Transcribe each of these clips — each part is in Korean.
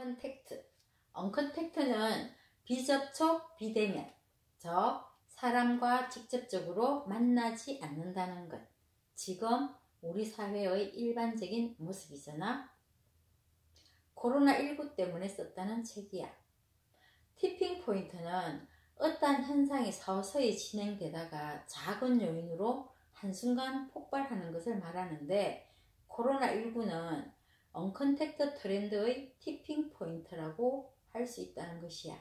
언컨택트. 언컨택트는 비접촉, 비대면, 사람과 직접적으로 만나지 않는다는 것. 지금 우리 사회의 일반적인 모습이잖아. 코로나19 때문에 썼다는 책이야. 티핑 포인트는 어떠한 현상이 서서히 진행되다가 작은 요인으로 한순간 폭발하는 것을 말하는데, 코로나19는 언컨택트 트렌드의 티핑 포인트라고 할 수 있다는 것이야.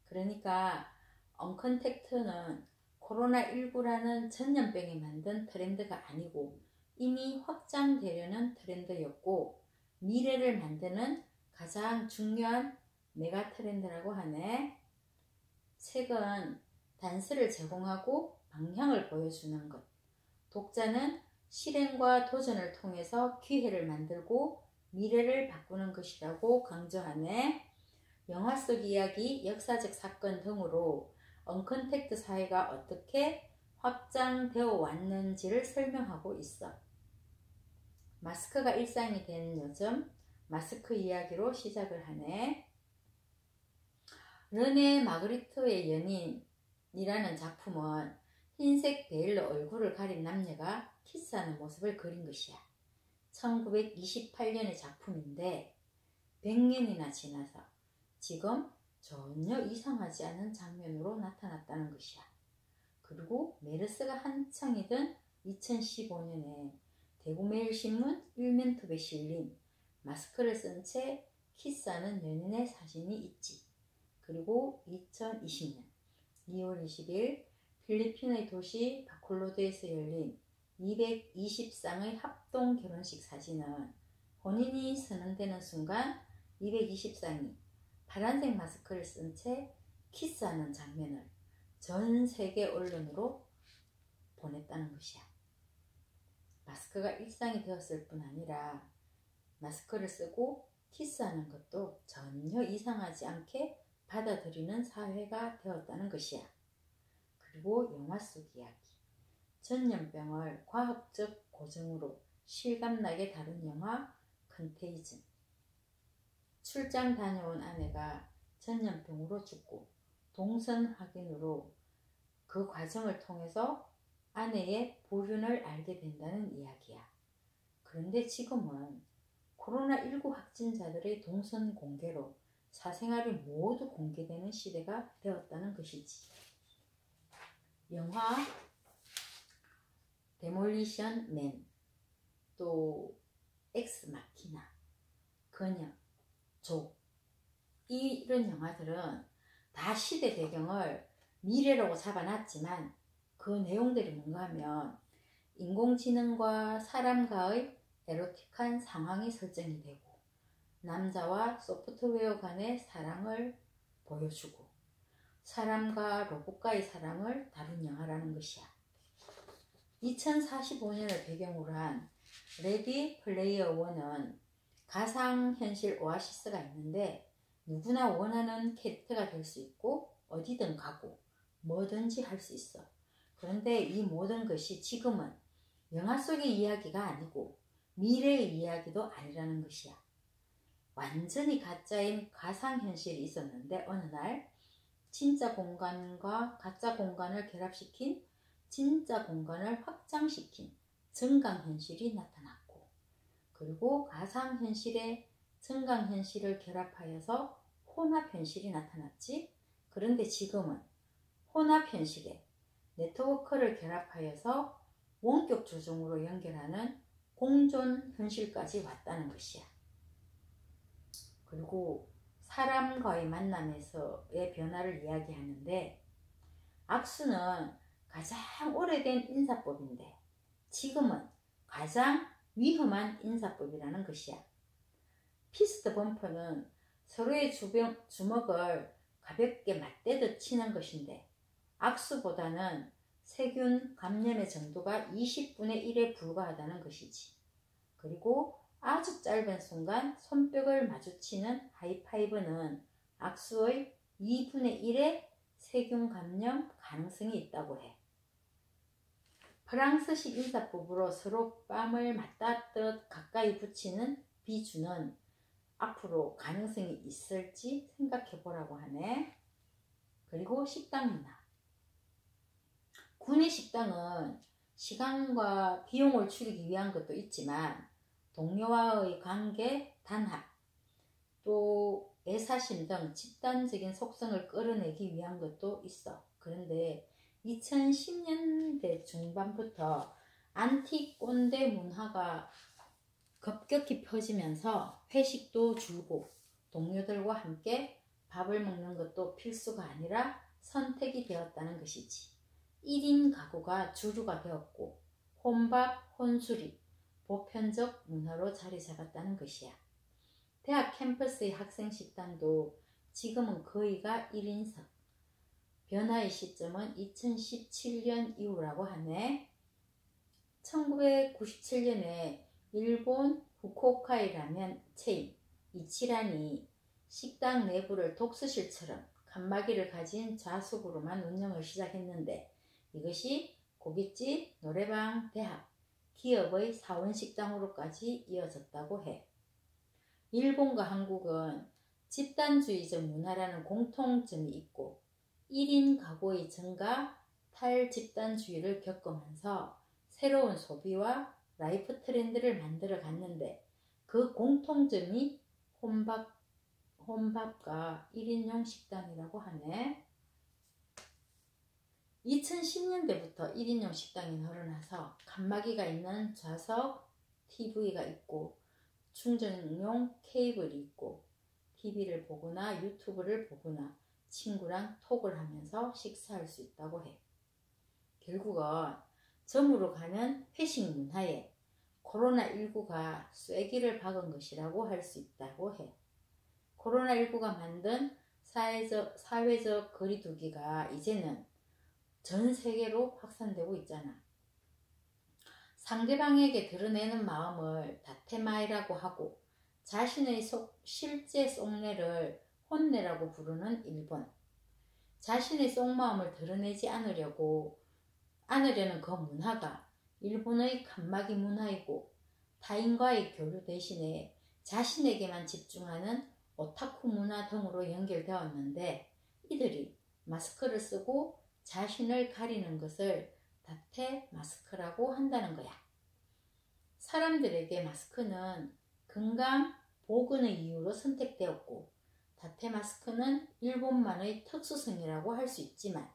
그러니까 언컨택트는 코로나19라는 전염병이 만든 트렌드가 아니고 이미 확장되려는 트렌드였고, 미래를 만드는 가장 중요한 메가 트렌드라고 하네. 책은 단서를 제공하고 방향을 보여주는 것. 독자는 실행과 도전을 통해서 기회를 만들고 미래를 바꾸는 것이라고 강조하네. 영화 속 이야기, 역사적 사건 등으로 언컨택트 사회가 어떻게 확장되어 왔는지를 설명하고 있어. 마스크가 일상이 되는 요즘, 마스크 이야기로 시작을 하네. 르네 마그리트의 연인이라는 작품은 흰색 베일로 얼굴을 가린 남녀가 키스하는 모습을 그린 것이야. 1928년의 작품인데 100년이나 지나서 지금 전혀 이상하지 않은 장면으로 나타났다는 것이야. 그리고 메르스가 한창이던 2015년에 대구매일신문 일면톱에 실린 마스크를 쓴 채 키스하는 연인의 사진이 있지. 그리고 2020년 2월 20일 필리핀의 도시 바콜로드에서 열린 220쌍의 합동 결혼식 사진은 혼인이 선언되는 순간 220쌍이 파란색 마스크를 쓴 채 키스하는 장면을 전 세계 언론으로 보냈다는 것이야. 마스크가 일상이 되었을 뿐 아니라 마스크를 쓰고 키스하는 것도 전혀 이상하지 않게 받아들이는 사회가 되었다는 것이야. 그리고 영화 속 이야기. 전염병을 과학적 고증으로 실감나게 다룬 영화 컨테이즌. 출장 다녀온 아내가 전염병으로 죽고 동선 확인으로 그 과정을 통해서 아내의 불륜을 알게 된다는 이야기야. 그런데 지금은 코로나19 확진자들의 동선 공개로 사생활이 모두 공개되는 시대가 되었다는 것이지. 영화 데몰리션 맨, 또 엑스 마키나, 그녀, 조, 이런 영화들은 다 시대 배경을 미래라고 잡아놨지만 그 내용들이 뭔가 하면 인공지능과 사람과의 에로틱한 상황이 설정이 되고 남자와 소프트웨어 간의 사랑을 보여주고 사람과 로봇과의 사랑을 다룬 영화라는 것이야. 2045년을 배경으로 한 레디 플레이어 1은 가상현실 오아시스가 있는데 누구나 원하는 캐릭터가 될 수 있고 어디든 가고 뭐든지 할 수 있어. 그런데 이 모든 것이 지금은 영화 속의 이야기가 아니고 미래의 이야기도 아니라는 것이야. 완전히 가짜인 가상현실이 있었는데 어느 날 진짜 공간과 가짜 공간을 결합시킨 진짜 공간을 확장시킨 증강현실이 나타났고, 그리고 가상현실에 증강현실을 결합하여서 혼합현실이 나타났지. 그런데 지금은 혼합현실에 네트워크를 결합하여서 원격 조종으로 연결하는 공존현실까지 왔다는 것이야. 그리고 사람과의 만남에서의 변화를 이야기하는데, 악수는 가장 오래된 인사법인데 지금은 가장 위험한 인사법이라는 것이야. 피스트 범퍼는 서로의 주먹을 가볍게 맞대듯 치는 것인데 악수보다는 세균 감염의 정도가 20분의 1에 불과하다는 것이지. 그리고 아주 짧은 순간 손뼉을 마주치는 하이파이브는 악수의 2분의 1의 세균 감염 가능성이 있다고 해. 프랑스식 인사법으로 서로 뺨을 맞닿듯 가까이 붙이는 비주는 앞으로 가능성이 있을지 생각해 보라고 하네. 그리고 식당 문화. 구내 식당은 시간과 비용을 줄이기 위한 것도 있지만 동료와의 관계 단합, 또 애사심 등 집단적인 속성을 끌어내기 위한 것도 있어. 그런데 2010년대 중반부터 안티 꼰대 문화가 급격히 퍼지면서 회식도 줄고 동료들과 함께 밥을 먹는 것도 필수가 아니라 선택이 되었다는 것이지. 1인 가구가 주류가 되었고 혼밥, 혼술이 보편적 문화로 자리 잡았다는 것이야. 대학 캠퍼스의 학생 식당도 지금은 거의가 1인석. 변화의 시점은 2017년 이후라고 하네. 1997년에 일본 후쿠오카의 라면 체인 이치란이 식당 내부를 독서실처럼 칸막이를 가진 좌석으로만 운영을 시작했는데 이것이 고깃집, 노래방, 대학, 기업의 사원식당으로까지 이어졌다고 해. 일본과 한국은 집단주의적 문화라는 공통점이 있고 1인 가구의 증가, 탈집단주의를 겪으면서 새로운 소비와 라이프 트렌드를 만들어 갔는데 그 공통점이 혼밥과 1인용 식당이라고 하네. 2010년대부터 1인용 식당이 늘어나서 칸막이가 있는 좌석, TV가 있고 충전용 케이블이 있고 TV를 보거나 유튜브를 보거나 친구랑 톡을 하면서 식사할 수 있다고 해. 결국은 점으로 가는 회식 문화에 코로나19가 쐐기를 박은 것이라고 할 수 있다고 해. 코로나19가 만든 사회적 거리두기가 이제는 전 세계로 확산되고 있잖아. 상대방에게 드러내는 마음을 다테마이라고 하고 자신의 실제 속내를 혼내라고 부르는 일본. 자신의 속마음을 드러내지 않으려는 그 문화가 일본의 칸막이 문화이고 타인과의 교류 대신에 자신에게만 집중하는 오타쿠 문화 등으로 연결되었는데 이들이 마스크를 쓰고 자신을 가리는 것을 다테 마스크라고 한다는 거야. 사람들에게 마스크는 건강, 보건의 이유로 선택되었고 다테 마스크는 일본만의 특수성이라고 할 수 있지만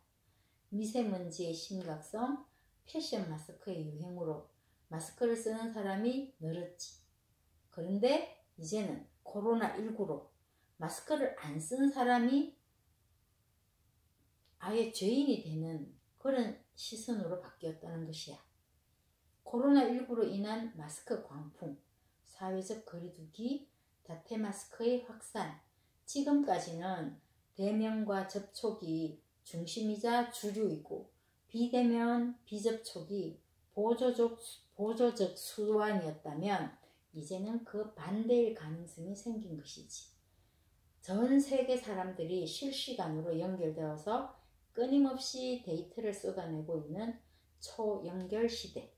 미세먼지의 심각성, 패션 마스크의 유행으로 마스크를 쓰는 사람이 늘었지. 그런데 이제는 코로나19로 마스크를 안 쓴 사람이 아예 죄인이 되는 그런 시선으로 바뀌었다는 것이야. 코로나19로 인한 마스크 광풍, 사회적 거리두기, 다테 마스크의 확산, 지금까지는 대면과 접촉이 중심이자 주류이고 비대면, 비접촉이 보조적 수완이었다면 이제는 그 반대일 가능성이 생긴 것이지. 전 세계 사람들이 실시간으로 연결되어서 끊임없이 데이터를 쏟아내고 있는 초연결 시대.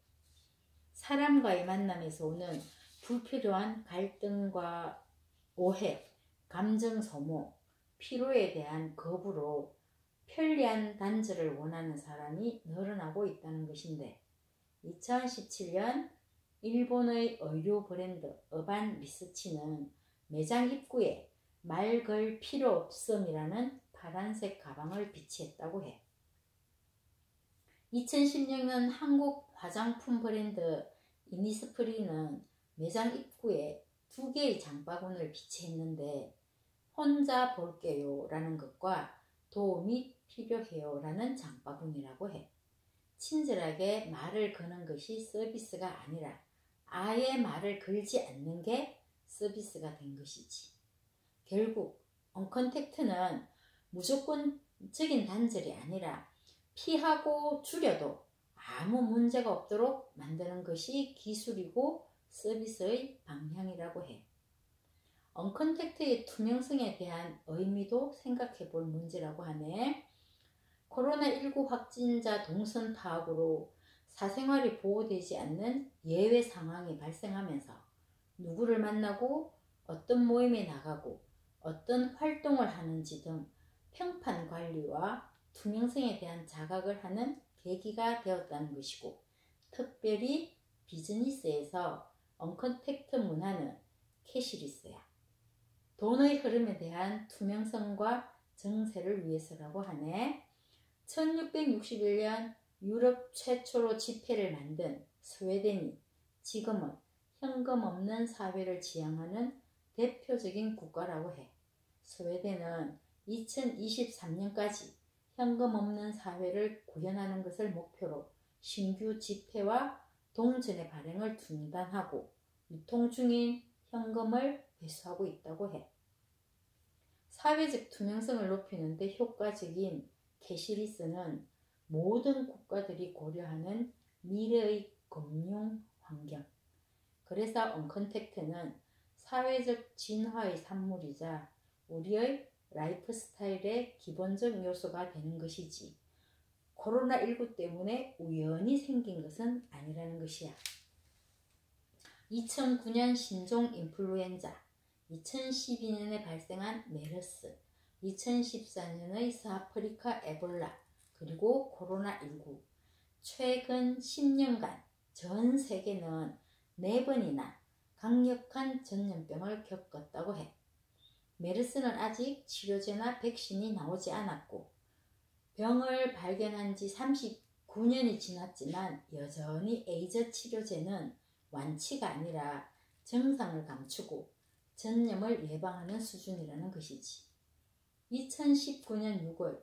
사람과의 만남에서 오는 불필요한 갈등과 오해, 감정 소모, 피로에 대한 거부로 편리한 단절을 원하는 사람이 늘어나고 있다는 것인데 2017년 일본의 의류 브랜드 어반 리서치는 매장 입구에 말 걸 필요 없음이라는 파란색 가방을 비치했다고 해. 2016년 한국 화장품 브랜드 이니스프리는 매장 입구에 2개의 장바구니를 비치했는데 혼자 볼게요 라는 것과 도움이 필요해요 라는 장바구니라고 해. 친절하게 말을 거는 것이 서비스가 아니라 아예 말을 걸지 않는 게 서비스가 된 것이지. 결국 언컨택트는 무조건적인 단절이 아니라 피하고 줄여도 아무 문제가 없도록 만드는 것이 기술이고 서비스의 방향이라고 해. 언컨택트의 투명성에 대한 의미도 생각해 볼 문제라고 하네. 코로나19 확진자 동선 파악으로 사생활이 보호되지 않는 예외 상황이 발생하면서 누구를 만나고 어떤 모임에 나가고 어떤 활동을 하는지 등 평판 관리와 투명성에 대한 자각을 하는 계기가 되었다는 것이고, 특별히 비즈니스에서 언컨택트 문화는 캐시리스야. 돈의 흐름에 대한 투명성과 정세를 위해서라고 하네. 1661년 유럽 최초로 지폐를 만든 스웨덴이 지금은 현금 없는 사회를 지향하는 대표적인 국가라고 해. 스웨덴은 2023년까지 현금 없는 사회를 구현하는 것을 목표로 신규 지폐와 동전의 발행을 중단하고 유통 중인 현금을 회수하고 있다고 해. 사회적 투명성을 높이는 데 효과적인 캐시리스는 모든 국가들이 고려하는 미래의 금융 환경, 그래서 언컨택트는 사회적 진화의 산물이자 우리의 라이프 스타일의 기본적 요소가 되는 것이지, 코로나19 때문에 우연히 생긴 것은 아니라는 것이야. 2009년 신종 인플루엔자, 2012년에 발생한 메르스, 2014년의 스아프리카 에볼라, 그리고 코로나19, 최근 10년간 전 세계는 4번이나 강력한 전염병을 겪었다고 해. 메르스는 아직 치료제나 백신이 나오지 않았고 병을 발견한 지 39년이 지났지만 여전히 에이즈 치료제는 완치가 아니라 증상을 감추고 전염을 예방하는 수준이라는 것이지. 2019년 6월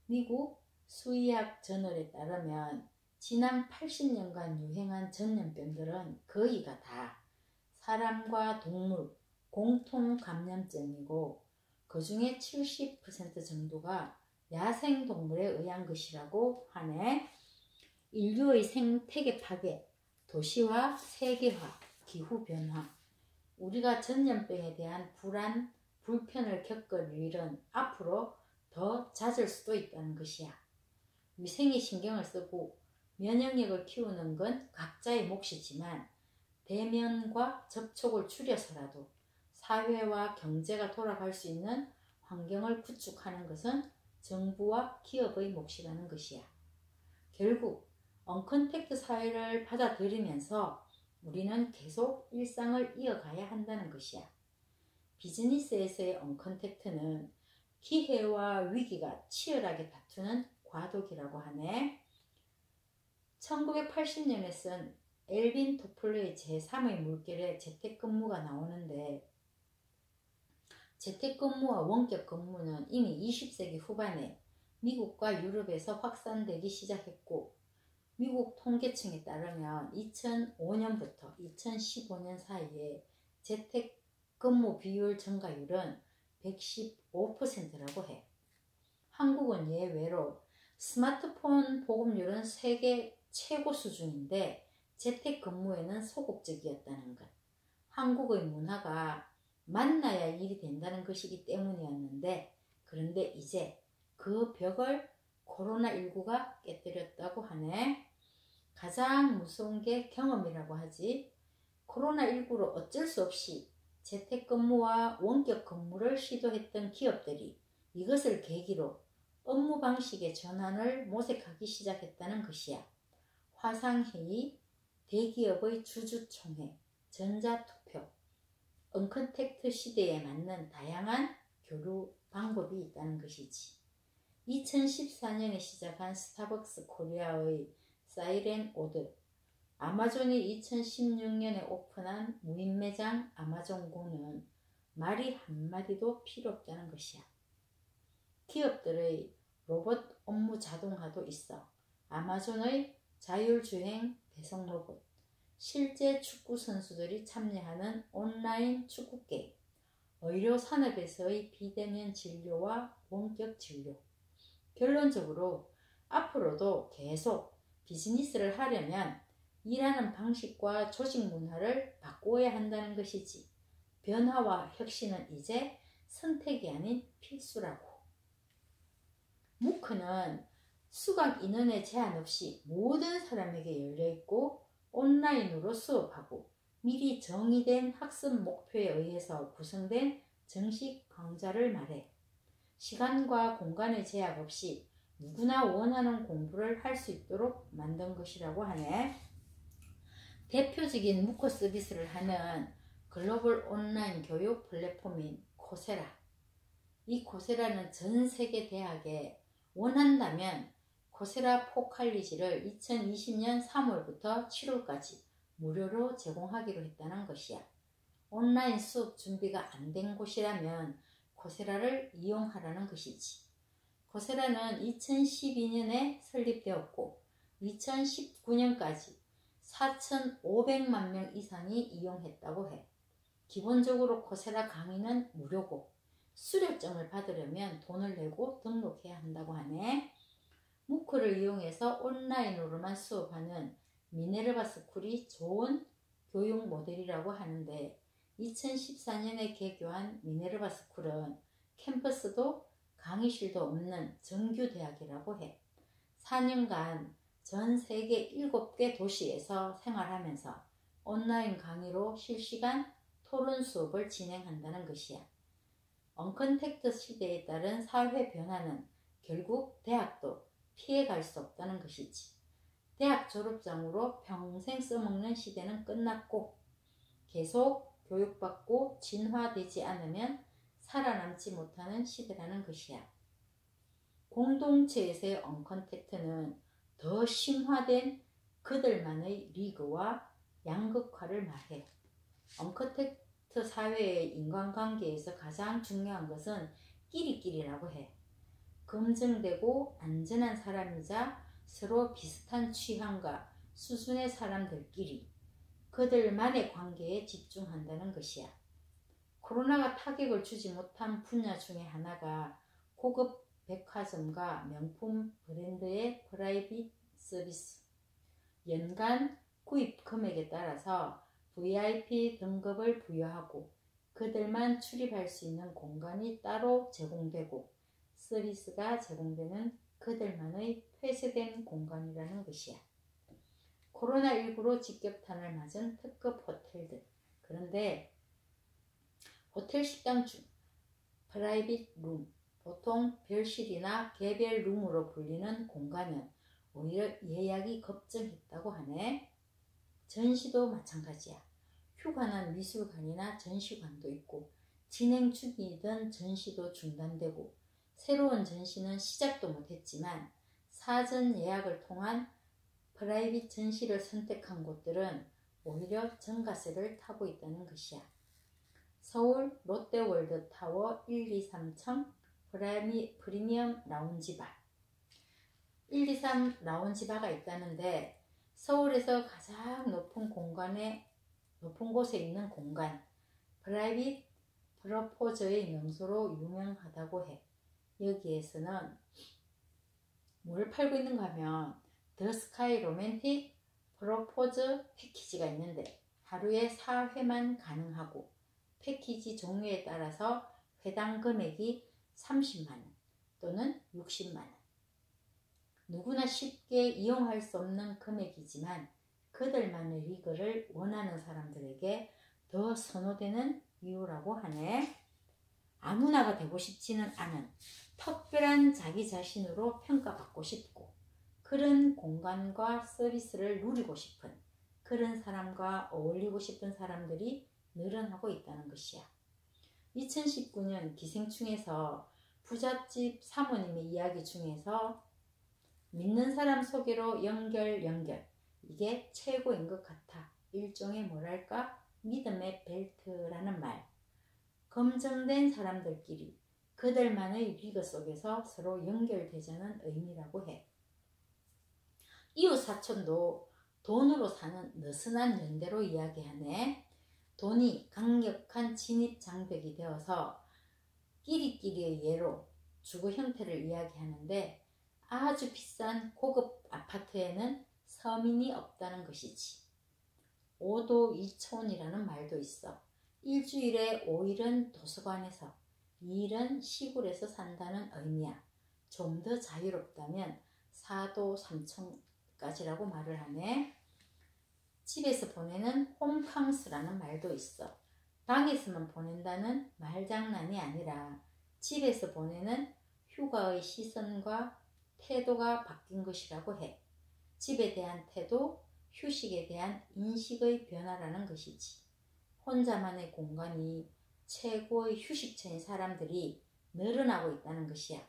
미국 수의학 저널에 따르면 지난 80년간 유행한 전염병들은 거의가 다 사람과 동물 공통 감염증이고 그 중에 70% 정도가 야생동물에 의한 것이라고 하네. 인류의 생태계 파괴, 도시화, 세계화, 기후변화, 우리가 전염병에 대한 불안, 불편을 겪을 일은 앞으로 더 잦을 수도 있다는 것이야. 위생에 신경을 쓰고 면역력을 키우는 건 각자의 몫이지만 대면과 접촉을 줄여서라도 사회와 경제가 돌아갈 수 있는 환경을 구축하는 것은 정부와 기업의 몫이라는 것이야. 결국 언컨택트 사회를 받아들이면서 우리는 계속 일상을 이어가야 한다는 것이야. 비즈니스에서의 언컨택트는 기회와 위기가 치열하게 다투는 과도기라고 하네. 1980년에 쓴 엘빈 토플러의 제3의 물결에 재택근무가 나오는데, 재택근무와 원격근무는 이미 20세기 후반에 미국과 유럽에서 확산되기 시작했고, 미국 통계청에 따르면 2005년부터 2015년 사이에 재택근무 비율 증가율은 115%라고 해. 한국은 예외로 스마트폰 보급률은 세계 최고 수준인데 재택근무에는 소극적이었다는 것. 한국의 문화가 만나야 일이 된다는 것이기 때문이었는데, 그런데 이제 그 벽을 코로나19가 깨뜨렸다고 하네. 가장 무서운 게 경험이라고 하지. 코로나19로 어쩔 수 없이 재택근무와 원격근무를 시도했던 기업들이 이것을 계기로 업무 방식의 전환을 모색하기 시작했다는 것이야. 화상회의, 대기업의 주주총회, 전자투표, 언컨택트 시대에 맞는 다양한 교류 방법이 있다는 것이지. 2014년에 시작한 스타벅스 코리아의 사이렌 오드, 아마존이 2016년에 오픈한 무인 매장 아마존고는 말이 한마디도 필요 없다는 것이야. 기업들의 로봇 업무 자동화도 있어. 아마존의 자율주행 배송 로봇, 실제 축구 선수들이 참여하는 온라인 축구 게임, 의료 산업에서의 비대면 진료와 원격 진료. 결론적으로 앞으로도 계속 비즈니스를 하려면 일하는 방식과 조직 문화를 바꾸어야 한다는 것이지. 변화와 혁신은 이제 선택이 아닌 필수라고. 무크는 수강 인원의 제한 없이 모든 사람에게 열려있고 온라인으로 수업하고 미리 정의된 학습 목표에 의해서 구성된 정식 강좌를 말해. 시간과 공간의 제약 없이 누구나 원하는 공부를 할 수 있도록 만든 것이라고 하네. 대표적인 무커 서비스를 하는 글로벌 온라인 교육 플랫폼인 코세라. 이 코세라는 전 세계 대학에 원한다면 코세라 포칼리지를 2020년 3월부터 7월까지 무료로 제공하기로 했다는 것이야. 온라인 수업 준비가 안 된 곳이라면 코세라를 이용하라는 것이지. 코세라는 2012년에 설립되었고 2019년까지 4,500만 명 이상이 이용했다고 해. 기본적으로 코세라 강의는 무료고 수료증을 받으려면 돈을 내고 등록해야 한다고 하네. 무크를 이용해서 온라인으로만 수업하는 미네르바 스쿨이 좋은 교육 모델이라고 하는데 2014년에 개교한 미네르바 스쿨은 캠퍼스도 강의실도 없는 정규 대학이라고 해. 4년간 전 세계 7개 도시에서 생활하면서 온라인 강의로 실시간 토론 수업을 진행한다는 것이야. 언컨택트 시대에 따른 사회 변화는 결국 대학도 피해갈 수 없다는 것이지. 대학 졸업장으로 평생 써먹는 시대는 끝났고 계속 교육받고 진화되지 않으면 살아남지 못하는 시대라는 것이야. 공동체에서의 언컨택트는 더 심화된 그들만의 리그와 양극화를 말해. 언컨택트 사회의 인간관계에서 가장 중요한 것은 끼리끼리라고 해. 검증되고 안전한 사람이자 서로 비슷한 취향과 수준의 사람들끼리 그들만의 관계에 집중한다는 것이야. 코로나가 타격을 주지 못한 분야 중에 하나가 고급 백화점과 명품 브랜드의 프라이빗 서비스. 연간 구입 금액에 따라서 VIP 등급을 부여하고 그들만 출입할 수 있는 공간이 따로 제공되고 서비스가 제공되는 그들만의 폐쇄된 공간이라는 것이야. 코로나19로 직격탄을 맞은 특급 호텔들. 그런데 호텔 식당 중 프라이빗 룸, 보통 별실이나 개별 룸으로 불리는 공간은 오히려 예약이 급증했다고 하네. 전시도 마찬가지야. 휴관한 미술관이나 전시관도 있고 진행 중이던 전시도 중단되고 새로운 전시는 시작도 못했지만 사전 예약을 통한 프라이빗 전시를 선택한 곳들은 오히려 정가세를 타고 있다는 것이야. 서울 롯데월드 타워 1, 2, 3층 프리미엄 라운지바. 1, 2, 3 라운지바가 있다는데 서울에서 가장 높은 곳에 있는 공간, 프라이빗 프로포즈의 명소로 유명하다고 해. 여기에서는 뭘 팔고 있는가 하면 더 스카이 로맨틱 프로포즈 패키지가 있는데 하루에 4회만 가능하고 패키지 종류에 따라서 회당 금액이 30만원 또는 60만원. 누구나 쉽게 이용할 수 없는 금액이지만 그들만의 리그를 원하는 사람들에게 더 선호되는 이유라고 하네. 아무나가 되고 싶지는 않은 특별한 자기 자신으로 평가받고 싶고 그런 공간과 서비스를 누리고 싶은 그런 사람과 어울리고 싶은 사람들이 늘어나고 있다는 것이야. 2019년 기생충에서 부잣집 사모님의 이야기 중에서 믿는 사람 소개로 연결 이게 최고인 것 같아. 일종의 뭐랄까 믿음의 벨트라는 말. 검증된 사람들끼리 그들만의 리그 속에서 서로 연결되자는 의미라고 해. 이웃사촌도 돈으로 사는 느슨한 연대로 이야기하네. 돈이 강력한 진입장벽이 되어서 끼리끼리의 예로 주거 형태를 이야기하는데 아주 비싼 고급 아파트에는 서민이 없다는 것이지. 5도 2촌이라는 말도 있어. 일주일에 5일은 도서관에서 2일은 시골에서 산다는 의미야. 좀 더 자유롭다면 4도 3촌까지라고 말을 하네. 집에서 보내는 홈캉스라는 말도 있어. 방에서만 보낸다는 말장난이 아니라 집에서 보내는 휴가의 시선과 태도가 바뀐 것이라고 해. 집에 대한 태도, 휴식에 대한 인식의 변화라는 것이지. 혼자만의 공간이 최고의 휴식처인 사람들이 늘어나고 있다는 것이야.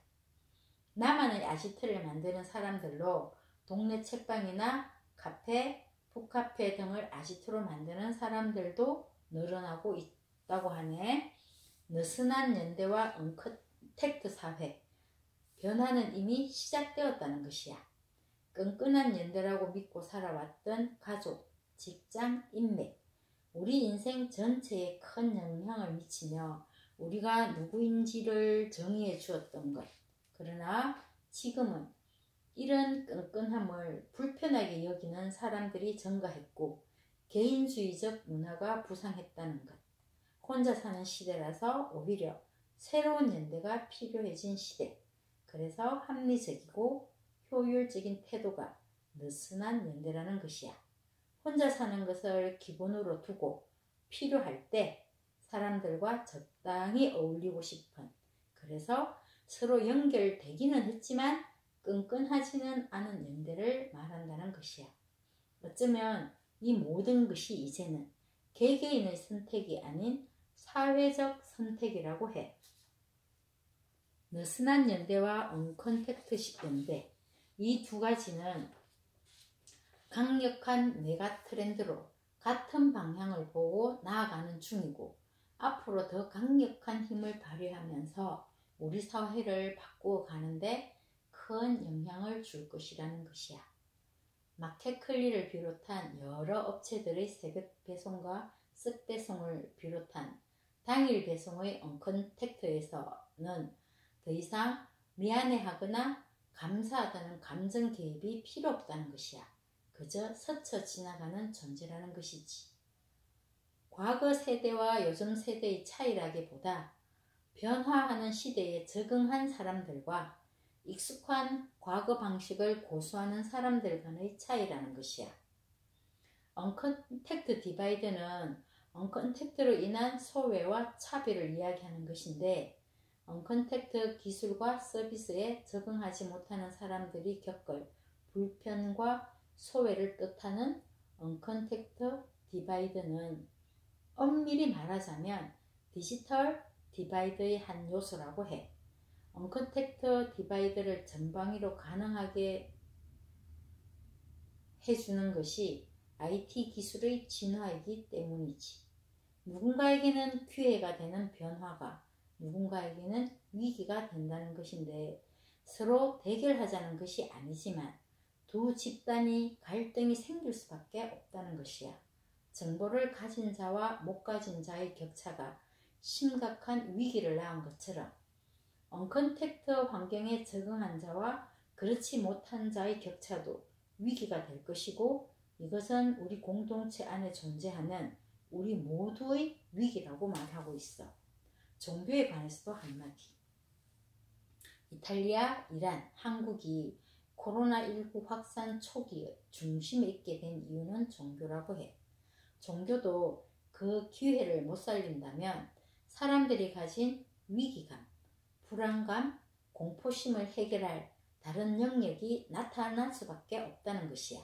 나만의 아지트를 만드는 사람들로 동네 책방이나 카페, 북카페 등을 아지트로 만드는 사람들도 늘어나고 있다고 하네. 느슨한 연대와 언컨택트 사회. 변화는 이미 시작되었다는 것이야. 끈끈한 연대라고 믿고 살아왔던 가족, 직장, 인맥. 우리 인생 전체에 큰 영향을 미치며 우리가 누구인지를 정의해 주었던 것. 그러나 지금은 이런 끈끈함을 불편하게 여기는 사람들이 증가했고 개인주의적 문화가 부상했다는 것. 혼자 사는 시대라서 오히려 새로운 연대가 필요해진 시대. 그래서 합리적이고 효율적인 태도가 느슨한 연대라는 것이야. 혼자 사는 것을 기본으로 두고 필요할 때 사람들과 적당히 어울리고 싶은, 그래서 서로 연결되기는 했지만 끈끈하지는 않은 연대를 말한다는 것이야. 어쩌면 이 모든 것이 이제는 개개인의 선택이 아닌 사회적 선택이라고 해. 느슨한 연대와 언컨택트식 연대, 이 두 가지는 강력한 메가 트렌드로 같은 방향을 보고 나아가는 중이고 앞으로 더 강력한 힘을 발휘하면서 우리 사회를 바꾸어 가는데 큰 영향을 줄 것이라는 것이야. 마켓클리를 비롯한 여러 업체들의 새벽 배송과 쓱 배송을 비롯한 당일 배송의 언컨택트에서는 더 이상 미안해하거나 감사하다는 감정 개입이 필요 없다는 것이야. 그저 스쳐 지나가는 존재라는 것이지. 과거 세대와 요즘 세대의 차이라기보다 변화하는 시대에 적응한 사람들과 익숙한 과거 방식을 고수하는 사람들 간의 차이라는 것이야. 언컨택트 디바이드는 언컨택트로 인한 소외와 차별을 이야기하는 것인데 언컨택트 기술과 서비스에 적응하지 못하는 사람들이 겪을 불편과 소외를 뜻하는 언컨택트 디바이드는 엄밀히 말하자면 디지털 디바이드의 한 요소라고 해. 언컨택트 디바이드를 전방위로 가능하게 해주는 것이 IT 기술의 진화이기 때문이지. 누군가에게는 기회가 되는 변화가 누군가에게는 위기가 된다는 것인데 서로 대결하자는 것이 아니지만 두 집단이 갈등이 생길 수밖에 없다는 것이야. 정보를 가진 자와 못 가진 자의 격차가 심각한 위기를 낳은 것처럼 언컨택트 환경에 적응한 자와 그렇지 못한 자의 격차도 위기가 될 것이고 이것은 우리 공동체 안에 존재하는 우리 모두의 위기라고 말하고 있어. 종교에 관해서도 한마디. 이탈리아, 이란, 한국이 코로나19 확산 초기에 중심에 있게 된 이유는 종교라고 해. 종교도 그 기회를 못 살린다면 사람들이 가진 위기감, 불안감, 공포심을 해결할 다른 영역이 나타날 수밖에 없다는 것이야.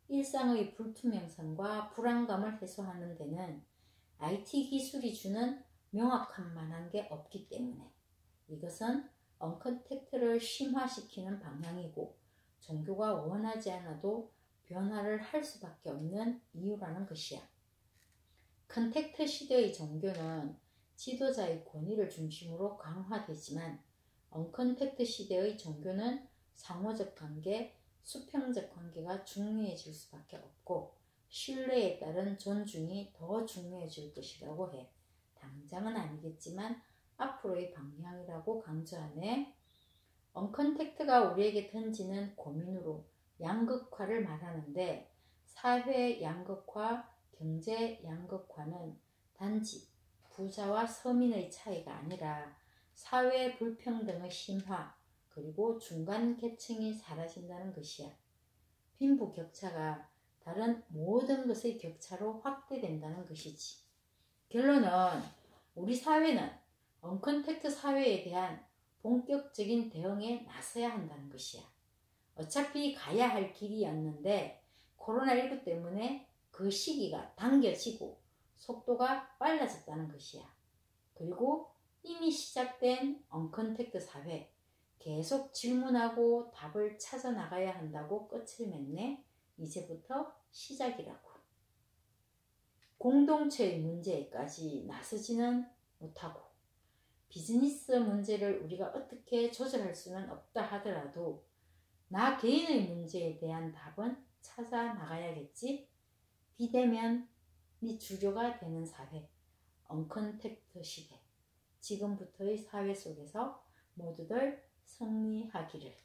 일상의 불투명성과 불안감을 해소하는 데는 IT 기술이 주는 명확한 만한 게 없기 때문에 이것은 언컨택트를 심화시키는 방향이고 종교가 원하지 않아도 변화를 할 수밖에 없는 이유라는 것이야. 컨택트 시대의 종교는 지도자의 권위를 중심으로 강화되지만 언컨택트 시대의 종교는 상호적 관계, 수평적 관계가 중요해질 수밖에 없고 신뢰에 따른 존중이 더 중요해질 것이라고 해. 당장은 아니겠지만 앞으로의 방향이라고 강조하네. 언컨택트가 우리에게 던지는 고민으로 양극화를 말하는데 사회 양극화, 경제 양극화는 단지 부자와 서민의 차이가 아니라 사회 불평등의 심화 그리고 중간 계층이 사라진다는 것이야. 빈부격차가 다른 모든 것의 격차로 확대된다는 것이지. 결론은 우리 사회는 언컨택트 사회에 대한 본격적인 대응에 나서야 한다는 것이야. 어차피 가야 할 길이었는데 코로나19 때문에 그 시기가 당겨지고 속도가 빨라졌다는 것이야. 그리고 이미 시작된 언컨택트 사회, 계속 질문하고 답을 찾아 나가야 한다고 끝을 맺네. 이제부터 시작이라고. 공동체의 문제까지 나서지는 못하고 비즈니스 문제를 우리가 어떻게 조절할 수는 없다 하더라도 나 개인의 문제에 대한 답은 찾아 나가야겠지. 비대면이 주류가 되는 사회, 언컨택트 시대. 지금부터의 사회 속에서 모두들 승리하기를.